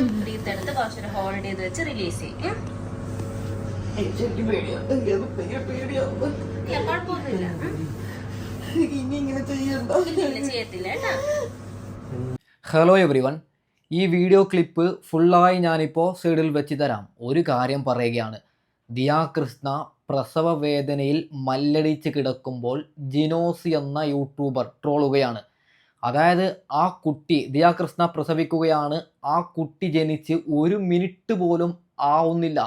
എടുത്ത് കുറച്ചൊരു ഹോൾഡ് ചെയ്ത് വെച്ച് റിലീസ് ചെയ്യും. കുഴപ്പമൊന്നുമില്ല, ചെയ്യത്തില്ല കേട്ടാ. ഹലോ എവ്രിവൺ, ഈ വീഡിയോ ക്ലിപ്പ് ഫുള്ളായി ഞാനിപ്പോൾ സൈഡിൽ വെച്ച് തരാം. ഒരു കാര്യം പറയുകയാണ്, ദിയ കൃഷ്ണ പ്രസവ വേദനയിൽ മല്ലടിച്ച് കിടക്കുമ്പോൾ ജിനോസ് എന്ന യൂട്യൂബർ ട്രോളുകയാണ്. അതായത് ആ കുട്ടി, ദിയ കൃഷ്ണ പ്രസവിക്കുകയാണ്, ആ കുട്ടി ജനിച്ച് 1 മിനിറ്റ് പോലും ആവുന്നില്ല.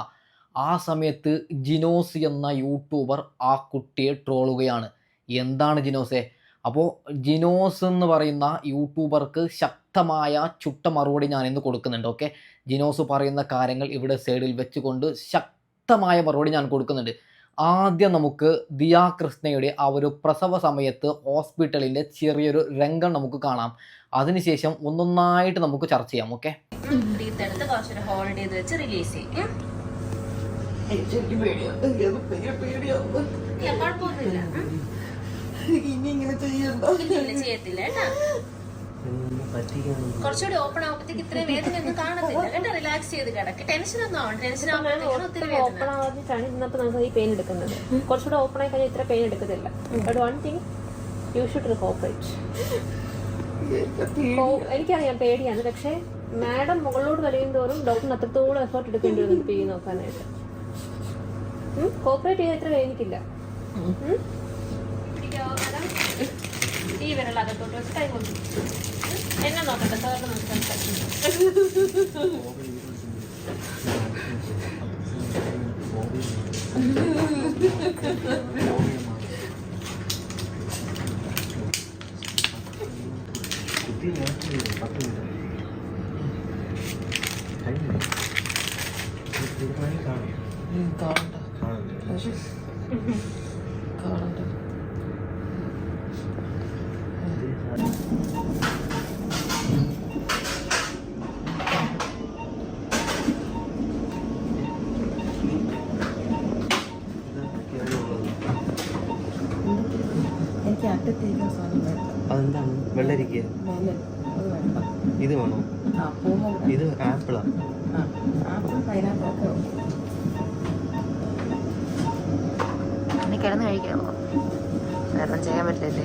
ആ സമയത്ത് ജിനോസ് എന്ന യൂട്യൂബർ ആ കുട്ടിയെ ട്രോളുകയാണ്. എന്താണ് ജിനോസെ? അപ്പോൾ ജിനോസ് എന്ന് പറയുന്ന യൂട്യൂബർക്ക് ശക്തമായ ചുട്ട മറുപടി ഞാൻ ഇന്ന് കൊടുക്കുന്നുണ്ട്. ഓക്കെ, ജിനോസ് പറയുന്ന കാര്യങ്ങൾ ഇവിടെ സൈഡിൽ വെച്ചുകൊണ്ട് ശക്തമായ മറുപടി ഞാൻ കൊടുക്കുന്നുണ്ട്. ആദ്യം നമുക്ക് ദിയ കൃഷ്ണയുടെ ആ ഒരു പ്രസവ സമയത്ത് ഹോസ്പിറ്റലിൻ്റെ ചെറിയൊരു രംഗം നമുക്ക് കാണാം. അതിനുശേഷം ഒന്നൊന്നായിട്ട് നമുക്ക് ചർച്ച ചെയ്യാം. ഓക്കെ, എടുത്ത് കുറച്ചൊരു ഹോൾഡ് ചെയ്ത് വെച്ച് റിലീസ് ചെയ്യും. കുഴപ്പമൊന്നുമില്ല, ചെയ്യത്തില്ല കേട്ടാ. കുറച്ചുകൂടി ഓപ്പൺ ആവുമ്പത്തേക്ക് ഇത്രയും വേദന ഒന്നും കാണത്തില്ല കേട്ടോ. റിലാക്സ് ചെയ്ത് കിടക്ക്, ടെൻഷൻ ഒന്നും ആവണം. ടെൻഷൻ ആവുമ്പോഴത്തേക്കും ഒത്തിരി ഓപ്പൺ ആവാതിട്ടാണ് ഇന്നത്തെ നമുക്ക് ഈ പെയിൻ എടുക്കുന്നത്. കുറച്ചുകൂടെ ഓപ്പൺ ആയി കഴിഞ്ഞാൽ ഇത്ര പെയിൻ എടുക്കത്തില്ല. But one thing, you should cooperate. എനിക്കറിയാം പേടിയാണ്, പക്ഷേ മാഡം മുകളിലോട്ട് വലിയും തോറും ഡോക്ടറിന് അത്രത്തോളം എഫേർട്ട് എടുക്കേണ്ടി വരും പെയിൻ നോക്കാനായിട്ട്. കോപ്പറേറ്റ് ചെയ്യാൻ ഇത്ര വേദിക്കില്ല. ഈ വിരൽ അകത്തോട്ട് വെച്ച് കൈ കൊണ്ടു എന്നെ നോക്കട്ടെ, സാറിന് നമുക്ക് അതെന്താണ് വെള്ളരിക്ക? ഇത് വേണോ? ഇത് ആപ്പിളാ? കിടന്ന് കഴിക്കാമോ? വേറെ ചെയ്യാൻ പറ്റില്ലേ?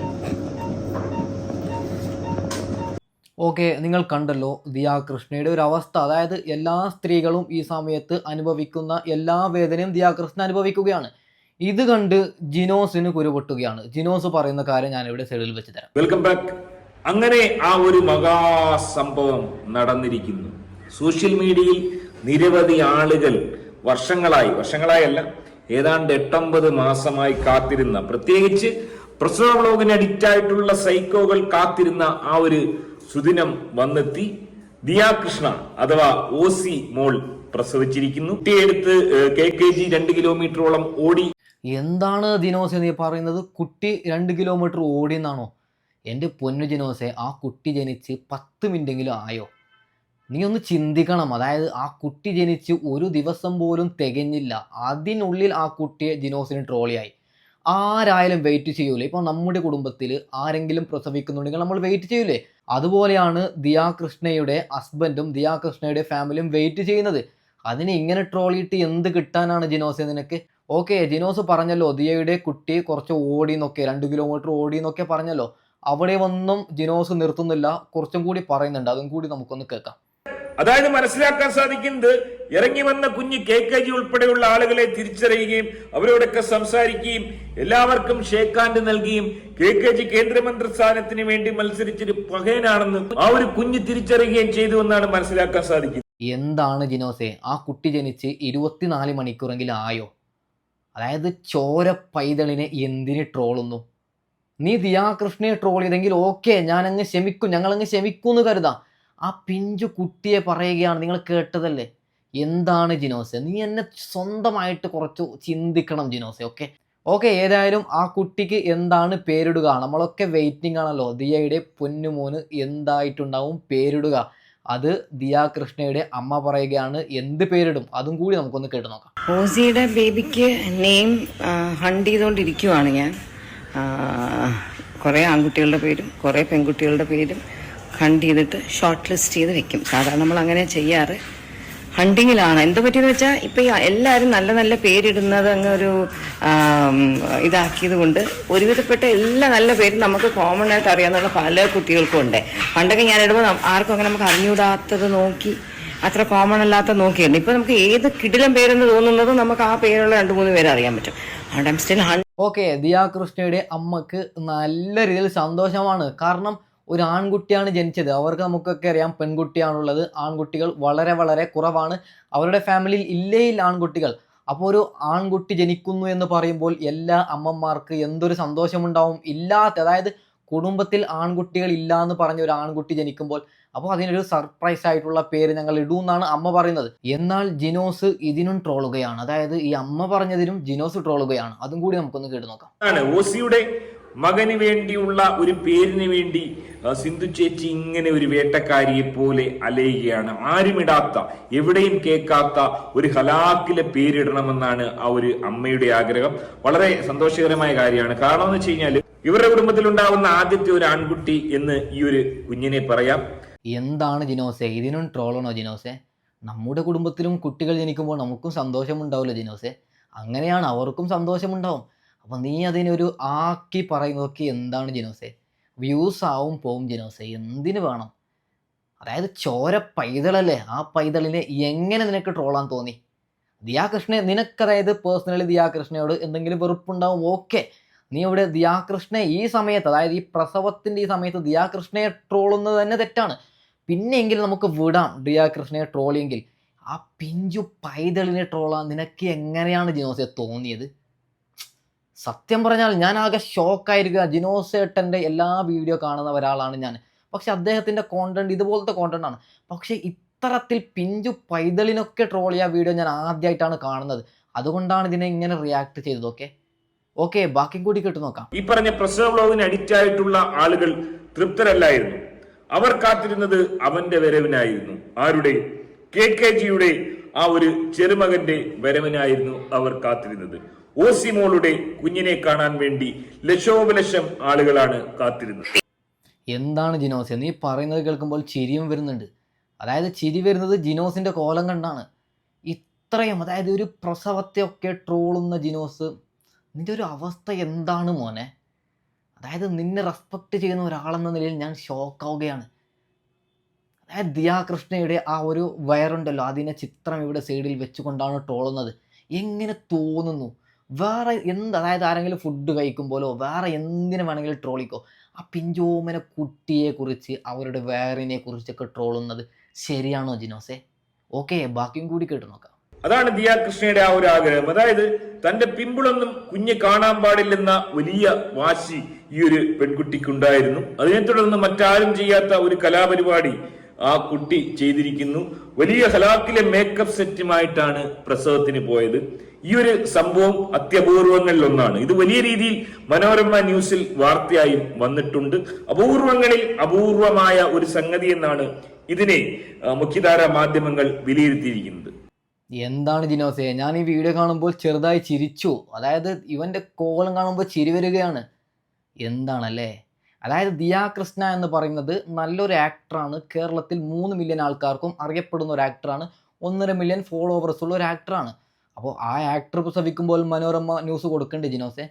ഓക്കെ, നിങ്ങൾ കണ്ടല്ലോ ദിയ കൃഷ്ണയുടെ ഒരു അവസ്ഥ. അതായത് എല്ലാ സ്ത്രീകളും ഈ സമയത്ത് അനുഭവിക്കുന്ന എല്ലാ വേദനയും ദിയ കൃഷ്ണ അനുഭവിക്കുകയാണ്. ഇത് കണ്ട് ജിനോസിന് കുരുപൊട്ടുകയാണ്. ജിനോസ് പറയുന്ന കാര്യം ഞാൻ ഇവിടെ സൈഡിൽ വെച്ച് തരാം. Welcome back. അങ്ങനെ ആ ഒരു മഹാസംഭവം നടന്നിരിക്കുന്നു. സോഷ്യൽ മീഡിയയിൽ നിരവധി ആളുകൾ വർഷങ്ങളായല്ല, ഏതാണ്ട് 8-9 മാസമായി കാത്തിരുന്ന, പ്രത്യേകിച്ച് പ്രസവ വ്ലോഗിന് അഡിക്റ്റ് ആയിട്ടുള്ള സൈക്കോകൾ കാത്തിരുന്ന ആ ഒരു സുദിനം വന്നെത്തി. ദിയ കൃഷ്ണ അഥവാ ഓസി മോൾ പ്രസവിച്ചിരിക്കുന്നു. കുട്ടിയെടുത്ത് KKG 2 കിലോമീറ്ററോളം ഓടി. എന്താണ് ജിനോസെ നീ പറയുന്നത്? കുട്ടി 2 കിലോമീറ്റർ ഓടി എന്നാണോ? എൻ്റെ പൊന്നു ജിനോസെ, ആ കുട്ടി ജനിച്ച് 10 മിനിറ്റെങ്കിലും ആയോ? നീ ഒന്ന് ചിന്തിക്കണം. അതായത് ആ കുട്ടി ജനിച്ച് 1 ദിവസം പോലും തികഞ്ഞില്ല, അതിനുള്ളിൽ ആ കുട്ടിയെ ജിനോസിന് ട്രോളിയായി. ആരായാലും വെയിറ്റ് ചെയ്യൂലേ? ഇപ്പോൾ നമ്മുടെ കുടുംബത്തിൽ ആരെങ്കിലും പ്രസവിക്കുന്നുണ്ടെങ്കിൽ നമ്മൾ വെയിറ്റ് ചെയ്യൂലേ? അതുപോലെയാണ് ദിയ കൃഷ്ണയുടെ ഹസ്ബൻഡും ദിയ കൃഷ്ണയുടെ ഫാമിലിയും വെയിറ്റ് ചെയ്യുന്നത്. അതിന് ഇങ്ങനെ ട്രോളിയിട്ട് എന്ത് കിട്ടാനാണ് ജിനോസെ നിനക്ക്? ഓക്കെ, ജിനോസ് പറഞ്ഞല്ലോ ദിയയുടെ കുട്ടി കുറച്ച് ഓടി എന്നൊക്കെ, 2 കിലോമീറ്റർ ഓടി എന്നൊക്കെ പറഞ്ഞല്ലോ. അവിടെ ഒന്നും ജിനോസ് നിർത്തുന്നില്ല, കുറച്ചും കൂടി പറയുന്നുണ്ട്. അതും കൂടി നമുക്കൊന്ന് കേൾക്കാം. അതായത് മനസ്സിലാക്കാൻ സാധിക്കുന്നത്, ഇറങ്ങി വന്ന കുഞ്ഞ് KKG ഉൾപ്പെടെയുള്ള ആളുകളെ തിരിച്ചറിയുകയും അവരോടൊക്കെ സംസാരിക്കുകയും എല്ലാവർക്കും ഷേക്ക് ഹാൻഡ് നൽകുകയും KKG കേന്ദ്രമന്ത്രി സ്ഥാനത്തിന് വേണ്ടി മത്സരിച്ചൊരു പകയനാണെന്ന് ആ ഒരു കുഞ്ഞ് തിരിച്ചറിയുകയും ചെയ്തു എന്നാണ് മനസ്സിലാക്കാൻ സാധിക്കുന്നത്. എന്താണ് ജിനോസെ, ആ കുട്ടി ജനിച്ച് 24 മണിക്കൂറെങ്കിലും ആയോ? അതായത് ചോര പൈതളിനെ എന്തിന് ട്രോളുന്നു? നീ ദിയ കൃഷ്ണയെ ട്രോൾ ചെയ്തെങ്കിൽ ഓക്കെ, ഞങ്ങളങ്ങ് ക്ഷമിക്കും എന്ന് കരുതാം. ആ പിഞ്ചു കുട്ടിയെ പറയുകയാണ്, നിങ്ങൾ കേട്ടതല്ലേ? എന്താണ് ജിനോസെ? നീ എന്നെ സ്വന്തമായിട്ട് കുറച്ച് ചിന്തിക്കണം ജിനോസെ. ഓക്കെ, ഏതായാലും ആ കുട്ടിക്ക് എന്താണ് പേരിടുക? നമ്മളൊക്കെ വെയിറ്റിംഗ് ആണല്ലോ. ദിയയുടെ പൊന്നുമോന് എന്തായിട്ടുണ്ടാവും പേരിടുക? അത് ദിയ കൃഷ്ണയുടെ അമ്മ പറയുകയാണ്. എന്ത് പേരിടും അതും കൂടി നമുക്കൊന്ന് കേട്ട് നോക്കാം. ഓസിയുടെ ബേബിക്ക് നെയിം ഹണ്ട് ചെയ്തുകൊണ്ടിരിക്കുവാണ് ഞാൻ. കുറേ ആൺകുട്ടികളുടെ പേരും കുറേ പെൺകുട്ടികളുടെ പേരും ഹണ്ട് ചെയ്തിട്ട് ഷോർട്ട് ലിസ്റ്റ് ചെയ്ത് വെക്കും. സാധാരണ നമ്മൾ അങ്ങനെ ചെയ്യാറ്. ഹണ്ടിങ്ങിലാണ് എന്താ പറ്റിയെന്ന് വെച്ചാൽ ഇപ്പം എല്ലാവരും നല്ല നല്ല പേരിടുന്നത് അങ്ങ് ഒരു ഇതാക്കിയത് കൊണ്ട് ഒരുവിധപ്പെട്ട എല്ലാ നല്ല പേരും നമുക്ക് കോമൺ ആയിട്ട് അറിയാവുന്ന പല കുട്ടികൾക്കും ഉണ്ട്. പണ്ടൊക്കെ ഞാൻ ഇടുമ്പോൾ ആർക്കും അങ്ങനെ നമുക്ക് അറിഞ്ഞൂടാത്തത് നോക്കി അത്ര കോമൺ അല്ലാത്ത നോക്കിയിരുന്നു. ഇപ്പം നമുക്ക് ഏത് കിടിലം പേരെന്ന് തോന്നുന്നത് നമുക്ക് ആ പേരുള്ള 2-3 പേരെ അറിയാൻ പറ്റും. അതുകൊണ്ട് ഐം സ്റ്റിൽ ഓക്കെ, ദിയാ കൃഷ്ണയുടെ അമ്മക്ക് നല്ല രീതിയിൽ സന്തോഷമാണ്. കാരണം ഒരു ആൺകുട്ടിയാണ് ജനിച്ചത്. അവർക്ക് നമുക്കൊക്കെ അറിയാം പെൺകുട്ടിയാണുള്ളത്. ആൺകുട്ടികൾ വളരെ വളരെ കുറവാണ്. അവരുടെ ഫാമിലിയിൽ ഇല്ല ആൺകുട്ടികൾ. അപ്പോൾ ഒരു ആൺകുട്ടി ജനിക്കുന്നു എന്ന് പറയുമ്പോൾ എല്ലാ അമ്മമാർക്ക് എന്തൊരു സന്തോഷമുണ്ടാവും. അതായത് കുടുംബത്തിൽ ആൺകുട്ടികൾ ഇല്ല എന്ന് പറഞ്ഞ ഒരു ആൺകുട്ടി ജനിക്കുമ്പോൾ അപ്പോൾ അതിനൊരു സർപ്രൈസ് ആയിട്ടുള്ള പേര് ഞങ്ങൾ ഇടുമെന്നാണ് അമ്മ പറയുന്നത്. എന്നാൽ ജിനോസ് ഇതിനും ട്രോളുകയാണ്. അതായത് ഈ അമ്മ പറഞ്ഞതിനും ജിനോസ് ട്രോളുകയാണ്. അതും കൂടി നമുക്കൊന്ന് കേട്ട് നോക്കാം. ഓസിയുടെ മകന് വേണ്ടിയുള്ള ഒരു പേരിന് വേണ്ടി സിന്ധു ചേച്ചി ഇങ്ങനെ ഒരു വേട്ടക്കാരിയെ പോലെ അലയുകയാണ്. ആരുമിടാത്ത, എവിടെയും കേൾക്കാത്ത ഒരു ഹലാക്കിലെ പേരിടണമെന്നാണ് ആ ഒരു അമ്മയുടെ ആഗ്രഹം. വളരെ സന്തോഷകരമായ കാര്യമാണ്. കാരണം എന്ന് വെച്ച് കഴിഞ്ഞാൽ ഇവരുടെ കുടുംബത്തിൽ ഉണ്ടാവുന്ന ആദ്യത്തെ ഒരു ആൺകുട്ടി എന്ന് ഈ ഒരു കുഞ്ഞിനെ പറയാം. എന്താണ് ജിനോസെ, ഇതിനും ട്രോളാണോ ജിനോസെ? നമ്മുടെ കുടുംബത്തിലും കുട്ടികൾ ജനിക്കുമ്പോൾ നമുക്കും സന്തോഷമുണ്ടാവില്ല ജിനോസെ. അങ്ങനെയാണ്, അവർക്കും സന്തോഷമുണ്ടാവും. അപ്പം നീ അതിനൊരു ആക്കി പറയുന്നതൊക്കെ എന്താണ് ജിനോസെ? വ്യൂസ് ആവും പോവും ജിനോസെ, എന്തിനു വേണം? അതായത് ചോര പൈതളല്ലേ, ആ പൈതളിനെ എങ്ങനെ നിനക്ക് ട്രോളാൻ തോന്നി? ദിയാ കൃഷ്ണ നിനക്ക് അതായത് പേഴ്സണലി ദിയാ കൃഷ്ണയോട് എന്തെങ്കിലും വെറുപ്പുണ്ടാവും, ഓക്കെ. നീ ഇവിടെ ദിയാ കൃഷ്ണയെ ഈ സമയത്ത്, അതായത് ഈ പ്രസവത്തിൻ്റെ ഈ സമയത്ത് ദിയാ കൃഷ്ണയെ ട്രോളുന്നത് തന്നെ തെറ്റാണ്. പിന്നെയെങ്കിലും നമുക്ക് വിടാം ദിയാ കൃഷ്ണയെ ട്രോളിയെങ്കിൽ. ആ പിഞ്ചു പൈതളിനെ ട്രോളാൻ നിനക്ക് എങ്ങനെയാണ് ജിനോസെ തോന്നിയത്? സത്യം പറഞ്ഞാൽ ഞാൻ ആകെ ഷോക്കായിരിക്കുക. ജിനോസേട്ടൻ്റെ എല്ലാ വീഡിയോ കാണുന്ന ഒരാളാണ് ഞാൻ. പക്ഷെ അദ്ദേഹത്തിൻ്റെ കോണ്ടന്റ് ഇതുപോലത്തെ കോണ്ടന്റ് ആണ്. പക്ഷെ ഇത്തരത്തിൽ പിഞ്ചു പൈതളിനൊക്കെ ട്രോൾ ചെയ്യാൻ വീഡിയോ ഞാൻ ആദ്യമായിട്ടാണ് കാണുന്നത്. അതുകൊണ്ടാണ് ഇതിനെ ഇങ്ങനെ റിയാക്ട് ചെയ്തത്. ഓക്കെ, ബാക്കി കൂടി കേട്ട് നോക്കാം. ഈ പറഞ്ഞ പ്രസവ വ്ലോഗിന് അഡിക്റ്റ് ആയിട്ടുള്ള ആളുകൾ തൃപ്തരല്ലായിരുന്നു. അവർ കാത്തിരുന്നത് അവന്റെ വരവിനായിരുന്നു. ആരുടെ? KKGയുടെ ആ ഒരു ചെറുമകന്റെ വരവിനായിരുന്നു അവർ കാത്തിരുന്നത്. ഓസിമോളുടെ കുഞ്ഞിനെ കാണാൻ വേണ്ടി ലക്ഷോപലക്ഷം ആളുകളാണ് കാത്തിരുന്നത്. എന്താണ് ജിനോസ് നീ പറയുന്നത് കേൾക്കുമ്പോൾ ചിരിയും വരുന്നുണ്ട്. അതായത് ചിരി വരുന്നത് ജിനോസിന്റെ കോലം കണ്ടാണ്. ഇത്രയും, അതായത് ഒരു പ്രസവത്തെ ഒക്കെ ട്രോളുന്ന ജിനോസ്, നിന്റെ ഒരു അവസ്ഥ എന്താണ് മോനെ? അതായത് നിന്നെ റെസ്പെക്ട് ചെയ്യുന്ന ഒരാളെന്ന നിലയിൽ ഞാൻ ഷോക്കാവുകയാണ്. അതായത് ദിയാ കൃഷ്ണയുടെ ആ ഒരു വയറുണ്ടല്ലോ, അതിനെ ചിത്രം ഇവിടെ സൈഡിൽ വെച്ചുകൊണ്ടാണ് ട്രോളുന്നത്. എങ്ങനെ തോന്നുന്നു? വേറെ അതായത് ആരെങ്കിലും ഫുഡ് കഴിക്കുമ്പോഴോ വേറെ എന്തിനു വേണമെങ്കിലും ട്രോളിക്കോ. ആ പിഞ്ചോമന കുട്ടിയെക്കുറിച്ച്, അവരുടെ വയറിനെ കുറിച്ചൊക്കെ ട്രോളുന്നത് ശരിയാണോ ജിനോസെ? ഓക്കെ, ബാക്കിയും കൂടി കേട്ട് നോക്കാം. അതാണ് ദിയാ കൃഷ്ണയുടെ ആ ഒരു ആഗ്രഹം. അതായത് തന്റെ പിമ്പിളൊന്നും കുഞ്ഞ് കാണാൻ പാടില്ലെന്ന വലിയ വാശി ഈ ഒരു പെൺകുട്ടിക്കുണ്ടായിരുന്നു. അതിനെ തുടർന്ന് മറ്റാരും ചെയ്യാത്ത ഒരു കലാപരിപാടി ആ കുട്ടി ചെയ്തിരിക്കുന്നു. വലിയ ഹലാക്കിലെ മേക്കപ്പ് സെറ്റുമായിട്ടാണ് പ്രസവത്തിന് പോയത്. ഈ ഒരു സംഭവം അത്യപൂർവങ്ങളിൽ ഒന്നാണ്. ഇത് വലിയ രീതിയിൽ മനോരമ ന്യൂസിൽ വാർത്തയായും വന്നിട്ടുണ്ട്. അപൂർവങ്ങളിൽ അപൂർവമായ ഒരു സംഗതി എന്നാണ് ഇതിനെ മുഖ്യധാരാ മാധ്യമങ്ങൾ വിലയിരുത്തിയിരിക്കുന്നത്. എന്താണ് ജിനോസെ, ഞാൻ ഈ വീഡിയോ കാണുമ്പോൾ ചെറുതായി ചിരിച്ചു. അതായത് ഇവന്റെ കോലം കാണുമ്പോൾ ചിരി വരികയാണ്. എന്താണല്ലേ? അതായത് ദിയാ കൃഷ്ണ എന്ന് പറയുന്നത് നല്ലൊരു ആക്ടറാണ്. കേരളത്തിൽ 3 മില്യൺ ആൾക്കാർക്കും അറിയപ്പെടുന്ന ഒരു ആക്ടറാണ്. 1.5 മില്യൺ ഫോളോവേഴ്സ് ഉള്ള ഒരു ആക്ടറാണ്. അപ്പോൾ ആ ആക്ടർ പ്രസവിക്കുമ്പോൾ മനോരമ ന്യൂസ് കൊടുക്കണ്ടേ ജിനോസെ?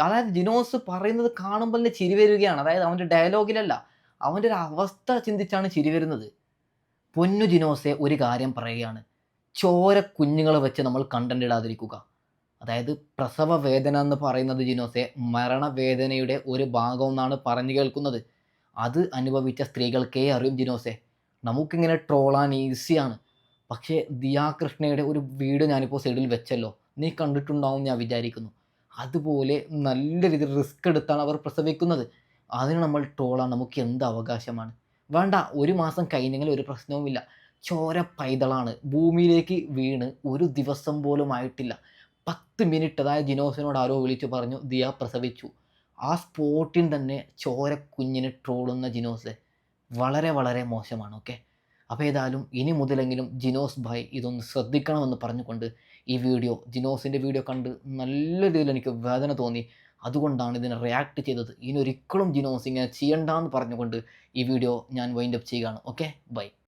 അതായത് ജിനോസ് പറയുന്നത് കാണുമ്പോൾ തന്നെ ചിരി വരികയാണ്. അതായത് അവൻ്റെ ഡയലോഗിലല്ല, അവൻ്റെ ഒരു അവസ്ഥ ചിന്തിച്ചാണ് ചിരി വരുന്നത്. പൊന്നു ജിനോസെ, ഒരു കാര്യം പറയുകയാണ്, ചോര കുഞ്ഞുങ്ങളെ വെച്ച് നമ്മൾ കണ്ടന്റ് ഇടാതിരിക്കുക. അതായത് പ്രസവ വേദന എന്ന് പറയുന്നത് ജിനോസെ മരണവേദനയുടെ ഒരു ഭാഗം എന്നാണ് പറഞ്ഞു കേൾക്കുന്നത്. അത് അനുഭവിച്ച സ്ത്രീകൾക്കേ അറിയും ജിനോസെ. നമുക്കിങ്ങനെ ട്രോളാൻ ഈസിയാണ്. പക്ഷേ ദിയാ കൃഷ്ണയുടെ ഒരു വീഡിയോ ഞാനിപ്പോൾ സൈഡിൽ വെച്ചല്ലോ, നീ കണ്ടിട്ടുണ്ടാവും ഞാൻ വിചാരിക്കുന്നു. അതുപോലെ നല്ല രീതിയിൽ റിസ്ക് എടുത്താണ് അവർ പ്രസവിക്കുന്നത്. അതിന് നമ്മൾ ട്രോളാൻ നമുക്ക് എന്ത് അവകാശമാണ്? വേണ്ട, 1 മാസം കഴിഞ്ഞെങ്കിൽ ഒരു പ്രശ്നവുമില്ല. ചോര പൈതളാണ്, ഭൂമിയിലേക്ക് വീണ് 1 ദിവസം പോലും ആയിട്ടില്ല. 10 മിനിറ്റ്, അതായത് ജിനോസിനോട് ആരോ വിളിച്ചു പറഞ്ഞു ദിയ പ്രസവിച്ചു. ആ സ്പോട്ടിൽ തന്നെ ചോര കുഞ്ഞിനെ ട്രോളുന്ന ജിനോസ് വളരെ വളരെ മോശമാണ്. ഓക്കെ, അപ്പോൾ ഏതായാലും ഇനി മുതലെങ്കിലും ജിനോസ് ഭായ് ഇതൊന്ന് ശ്രദ്ധിക്കണമെന്ന് പറഞ്ഞുകൊണ്ട് ഈ ജിനോസിൻ്റെ വീഡിയോ കണ്ട് നല്ല രീതിയിൽ എനിക്ക് വേദന തോന്നി. അതുകൊണ്ടാണ് ഇതിനെ റിയാക്ട് ചെയ്തത്. ഇനി ഒരിക്കലും ജിനോസ് ഇങ്ങനെ ചെയ്യണ്ടെന്ന് പറഞ്ഞുകൊണ്ട് ഈ വീഡിയോ ഞാൻ വൈൻഡ് അപ്പ് ചെയ്യുകയാണ്. Okay, by.